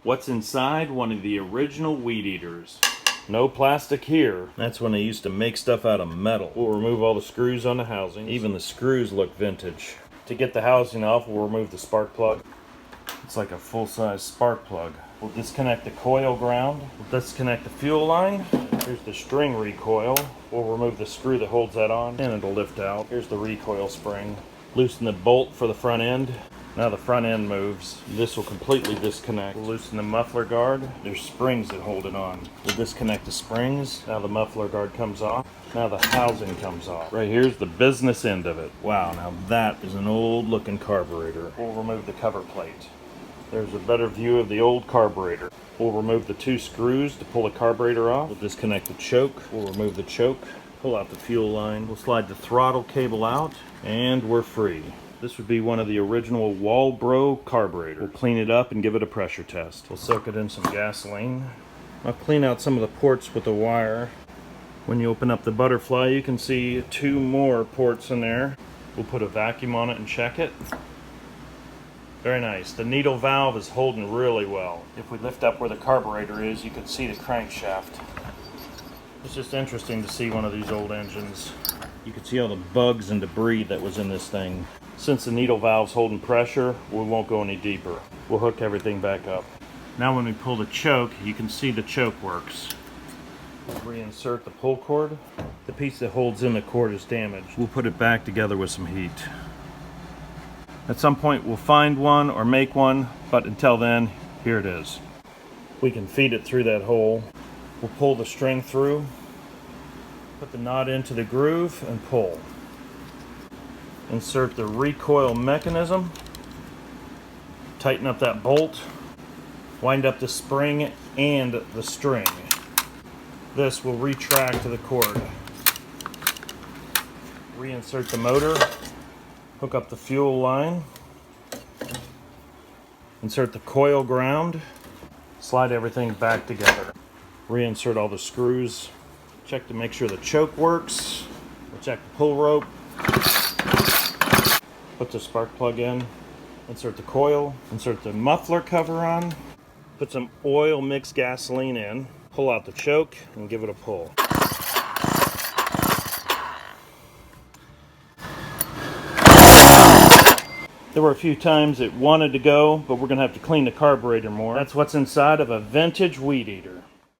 What's inside one of the original weed eaters? No plastic here. That's when they used to make stuff out of metal. We'll remove all the screws on the housing. Even the screws look vintage. To get the housing off, we'll remove the spark plug. It's like a full-size spark plug. We'll disconnect the coil ground. We'll disconnect the fuel line. Here's the string recoil. We'll remove the screw that holds that on and it'll lift out. Here's the recoil spring. Loosen the bolt for the front end. Now the front end moves. This will completely disconnect. We'll loosen the muffler guard. There's springs that hold it on. We'll disconnect the springs. Now the muffler guard comes off. Now the housing comes off. Right here's the business end of it. Wow, now that is an old looking carburetor. We'll remove the cover plate. There's a better view of the old carburetor. We'll remove the 2 screws to pull the carburetor off. We'll disconnect the choke. We'll remove the choke. Pull out the fuel line. We'll slide the throttle cable out and we're free. This would be one of the original Walbro carburetors. We'll clean it up and give it a pressure test. We'll soak it in some gasoline. I'll clean out some of the ports with the wire. When you open up the butterfly, you can see 2 more ports in there. We'll put a vacuum on it and check it. Very nice. The needle valve is holding really well. If we lift up where the carburetor is, you can see the crankshaft. It's just interesting to see one of these old engines. You can see all the bugs and debris that was in this thing. Since the needle valve's holding pressure, we won't go any deeper. We'll hook everything back up. Now when we pull the choke, you can see the choke works. We'll reinsert the pull cord. The piece that holds in the cord is damaged. We'll put it back together with some heat. At some point we'll find one or make one, but until then, here it is. We can feed it through that hole. We'll pull the string through, put the knot into the groove and pull. Insert the recoil mechanism, tighten up that bolt, wind up the spring and the string. This will retract to the cord. Reinsert the motor, hook up the fuel line, insert the coil ground, slide everything back together. Reinsert all the screws, check to make sure the choke works, we'll check the pull rope. Put the spark plug in, insert the coil, insert the muffler cover on, put some oil mixed gasoline in, pull out the choke and give it a pull. There were a few times it wanted to go, but we're going to have to clean the carburetor more. That's what's inside of a vintage weed eater.